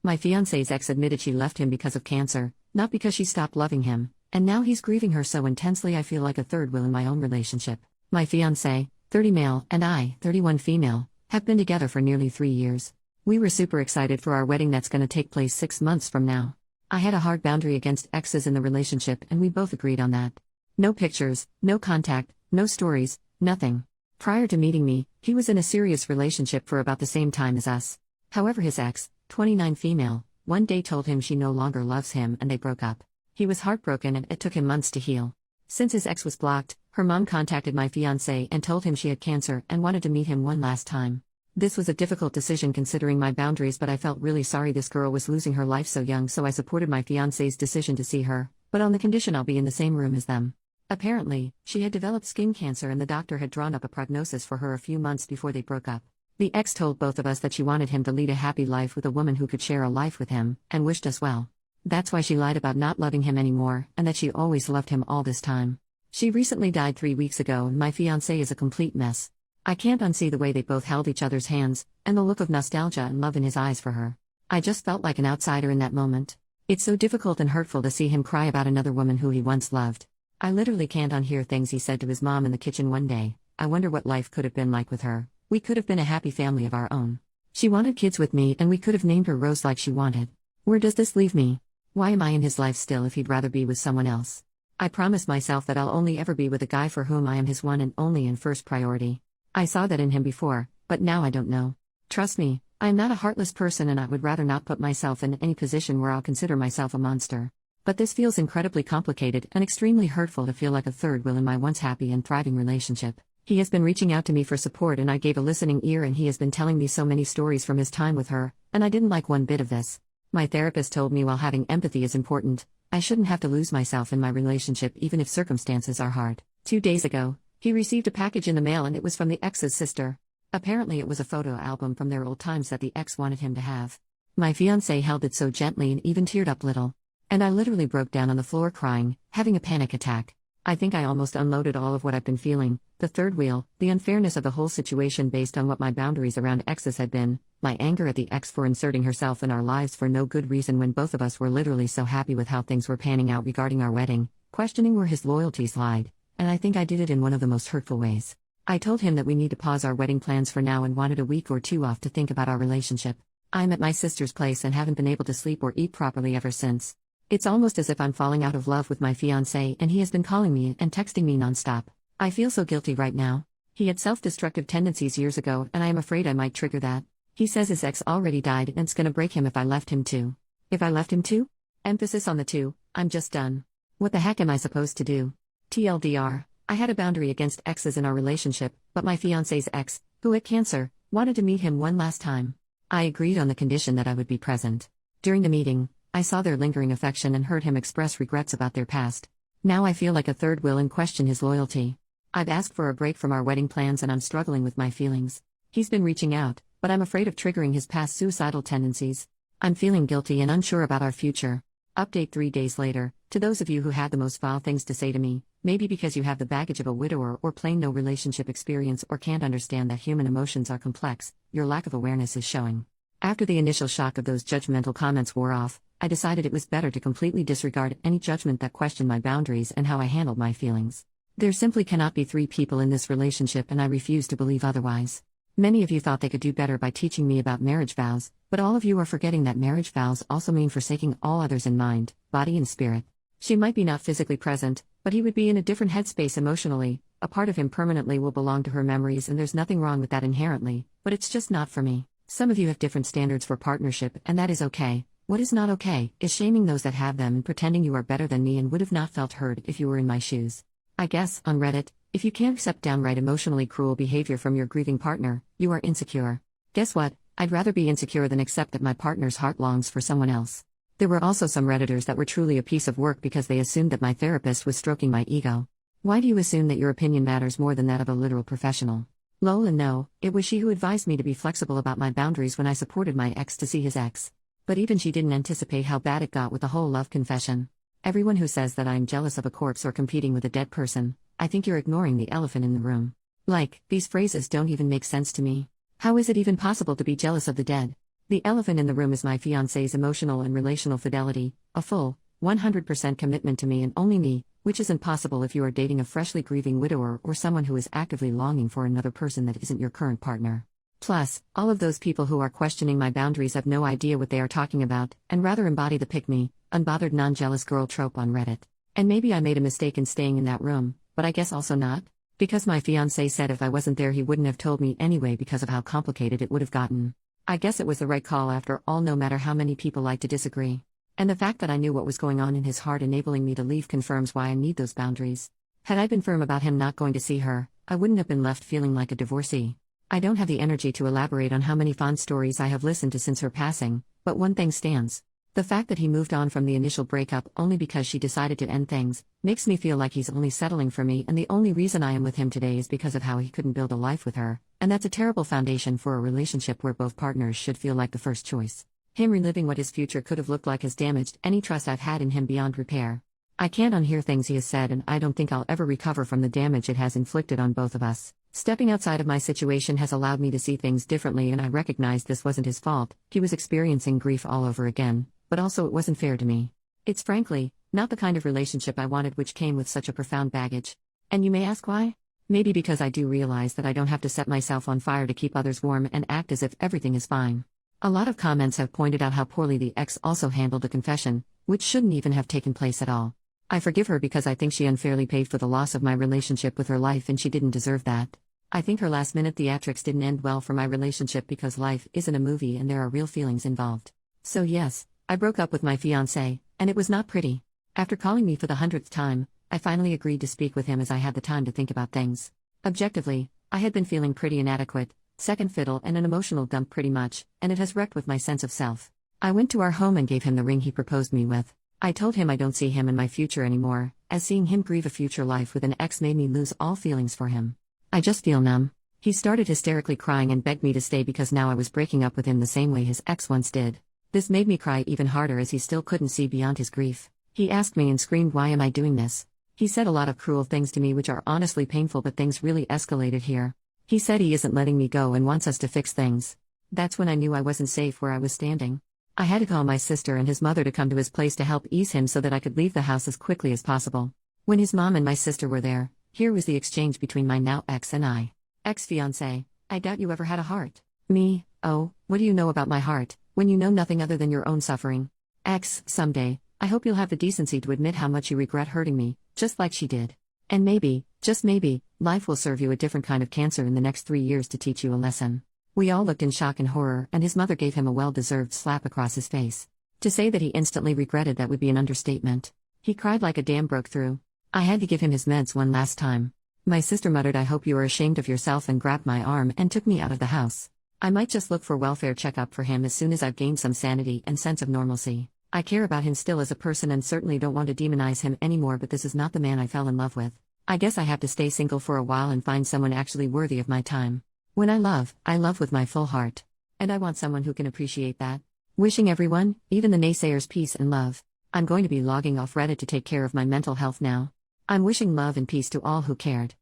My fiancé's ex admitted she left him because of cancer, not because she stopped loving him, and now he's grieving her so intensely I feel like a third wheel in my own relationship. My fiancé, 30 male, and I, 31 female, have been together for nearly 3 years. We were super excited for our wedding that's gonna take place 6 months from now. I had a hard boundary against exes in the relationship and we both agreed on that. No pictures, no contact, no stories, nothing. Prior to meeting me, he was in a serious relationship for about the same time as us. However, his ex, 29 female, one day told him she no longer loves him and they broke up. He was heartbroken and it took him months to heal. Since his ex was blocked, her mom contacted my fiancé and told him she had cancer and wanted to meet him one last time. This was a difficult decision considering my boundaries, but I felt really sorry this girl was losing her life so young, so I supported my fiancé's decision to see her, but on the condition I'll be in the same room as them. Apparently, she had developed skin cancer and the doctor had drawn up a prognosis for her a few months before they broke up. The ex told both of us that she wanted him to lead a happy life with a woman who could share a life with him, and wished us well. That's why she lied about not loving him anymore, and that she always loved him all this time. She recently died 3 weeks ago and my fiancé is a complete mess. I can't unsee the way they both held each other's hands, and the look of nostalgia and love in his eyes for her. I just felt like an outsider in that moment. It's so difficult and hurtful to see him cry about another woman who he once loved. I literally can't unhear things he said to his mom in the kitchen one day. I wonder what life could have been like with her. We could have been a happy family of our own. She wanted kids with me and we could have named her Rose like she wanted. Where does this leave me? Why am I in his life still if he'd rather be with someone else? I promised myself that I'll only ever be with a guy for whom I am his one and only and first priority. I saw that in him before, but now I don't know. Trust me, I am not a heartless person and I would rather not put myself in any position where I'll consider myself a monster. But this feels incredibly complicated and extremely hurtful to feel like a third wheel in my once happy and thriving relationship. He has been reaching out to me for support and I gave a listening ear, and he has been telling me so many stories from his time with her, and I didn't like one bit of this. My therapist told me while having empathy is important, I shouldn't have to lose myself in my relationship even if circumstances are hard. 2 days ago, he received a package in the mail and it was from the ex's sister. Apparently it was a photo album from their old times that the ex wanted him to have. My fiancé held it so gently and even teared up little. And I literally broke down on the floor crying, having a panic attack. I think I almost unloaded all of what I've been feeling, the third wheel, the unfairness of the whole situation based on what my boundaries around exes had been, my anger at the ex for inserting herself in our lives for no good reason when both of us were literally so happy with how things were panning out regarding our wedding, questioning where his loyalties lied, and I think I did it in one of the most hurtful ways. I told him that we need to pause our wedding plans for now and wanted a week or 2 off to think about our relationship. I'm at my sister's place and haven't been able to sleep or eat properly ever since. It's almost as if I'm falling out of love with my fiancé and he has been calling me and texting me nonstop. I feel so guilty right now. He had self-destructive tendencies years ago and I am afraid I might trigger that. He says his ex already died and it's gonna break him if I left him too. If I left him too? Emphasis on the two, I'm just done. What the heck am I supposed to do? TLDR, I had a boundary against exes in our relationship, but my fiancé's ex, who had cancer, wanted to meet him one last time. I agreed on the condition that I would be present. During the meeting, I saw their lingering affection and heard him express regrets about their past. Now I feel like a third wheel and question his loyalty. I've asked for a break from our wedding plans and I'm struggling with my feelings. He's been reaching out, but I'm afraid of triggering his past suicidal tendencies. I'm feeling guilty and unsure about our future. Update 3 days later, to those of you who had the most vile things to say to me, maybe because you have the baggage of a widower or plain no relationship experience or can't understand that human emotions are complex, your lack of awareness is showing. After the initial shock of those judgmental comments wore off, I decided it was better to completely disregard any judgment that questioned my boundaries and how I handled my feelings. There simply cannot be 3 people in this relationship and I refuse to believe otherwise. Many of you thought they could do better by teaching me about marriage vows, but all of you are forgetting that marriage vows also mean forsaking all others in mind, body and spirit. She might be not physically present, but he would be in a different headspace emotionally. A part of him permanently will belong to her memories and there's nothing wrong with that inherently, but it's just not for me. Some of you have different standards for partnership and that is okay. What is not okay is shaming those that have them and pretending you are better than me and would have not felt heard if you were in my shoes. I guess, on Reddit, if you can't accept downright emotionally cruel behavior from your grieving partner, you are insecure. Guess what? I'd rather be insecure than accept that my partner's heart longs for someone else. There were also some Redditors that were truly a piece of work because they assumed that my therapist was stroking my ego. Why do you assume that your opinion matters more than that of a literal professional? Lol, and no, it was she who advised me to be flexible about my boundaries when I supported my ex to see his ex. But even she didn't anticipate how bad it got with the whole love confession. Everyone who says that I am jealous of a corpse or competing with a dead person, I think you're ignoring the elephant in the room. Like, these phrases don't even make sense to me. How is it even possible to be jealous of the dead? The elephant in the room is my fiancé's emotional and relational fidelity, a full, 100% commitment to me and only me, which isn't possible if you are dating a freshly grieving widower or someone who is actively longing for another person that isn't your current partner. Plus, all of those people who are questioning my boundaries have no idea what they are talking about, and rather embody the pick-me, unbothered non-jealous girl trope on Reddit. And maybe I made a mistake in staying in that room, but I guess also not. Because my fiancé said if I wasn't there he wouldn't have told me anyway because of how complicated it would have gotten. I guess it was the right call after all, no matter how many people like to disagree. And the fact that I knew what was going on in his heart enabling me to leave confirms why I need those boundaries. Had I been firm about him not going to see her, I wouldn't have been left feeling like a divorcee. I don't have the energy to elaborate on how many fond stories I have listened to since her passing, but one thing stands. The fact that he moved on from the initial breakup only because she decided to end things, makes me feel like he's only settling for me, and the only reason I am with him today is because of how he couldn't build a life with her, and that's a terrible foundation for a relationship where both partners should feel like the first choice. Him reliving what his future could have looked like has damaged any trust I've had in him beyond repair. I can't unhear things he has said, and I don't think I'll ever recover from the damage it has inflicted on both of us. Stepping outside of my situation has allowed me to see things differently, and I recognize this wasn't his fault. He was experiencing grief all over again, but also it wasn't fair to me. It's frankly not the kind of relationship I wanted, which came with such a profound baggage. And you may ask why? Maybe because I do realize that I don't have to set myself on fire to keep others warm and act as if everything is fine. A lot of comments have pointed out how poorly the ex also handled a confession, which shouldn't even have taken place at all. I forgive her because I think she unfairly paid for the loss of my relationship with her life, and she didn't deserve that. I think her last-minute theatrics didn't end well for my relationship because life isn't a movie and there are real feelings involved. So yes, I broke up with my fiancé, and it was not pretty. After calling me for the 100th time, I finally agreed to speak with him as I had the time to think about things. Objectively, I had been feeling pretty inadequate, second fiddle and an emotional dump pretty much, and it has wrecked with my sense of self. I went to our home and gave him the ring he proposed me with. I told him I don't see him in my future anymore, as seeing him grieve a future life with an ex made me lose all feelings for him. I just feel numb. He started hysterically crying and begged me to stay because now I was breaking up with him the same way his ex once did. This made me cry even harder as he still couldn't see beyond his grief. He asked me and screamed, "Why am I doing this?" He said a lot of cruel things to me which are honestly painful, but things really escalated here. He said he isn't letting me go and wants us to fix things. That's when I knew I wasn't safe where I was standing. I had to call my sister and his mother to come to his place to help ease him so that I could leave the house as quickly as possible. When his mom and my sister were there, here was the exchange between my now ex and I. Ex-fiancé: I doubt you ever had a heart. Me: oh, what do you know about my heart, when you know nothing other than your own suffering? Ex: someday, I hope you'll have the decency to admit how much you regret hurting me, just like she did. And maybe, just maybe, life will serve you a different kind of cancer in the next 3 years to teach you a lesson. We all looked in shock and horror, and his mother gave him a well-deserved slap across his face. To say that he instantly regretted that would be an understatement. He cried like a dam broke through. I had to give him his meds one last time. My sister muttered, "I hope you are ashamed of yourself," and grabbed my arm and took me out of the house. I might just look for welfare checkup for him as soon as I've gained some sanity and sense of normalcy. I care about him still as a person and certainly don't want to demonize him anymore, but this is not the man I fell in love with. I guess I have to stay single for a while and find someone actually worthy of my time. When I love with my full heart. And I want someone who can appreciate that. Wishing everyone, even the naysayers, peace and love. I'm going to be logging off Reddit to take care of my mental health now. I'm wishing love and peace to all who cared.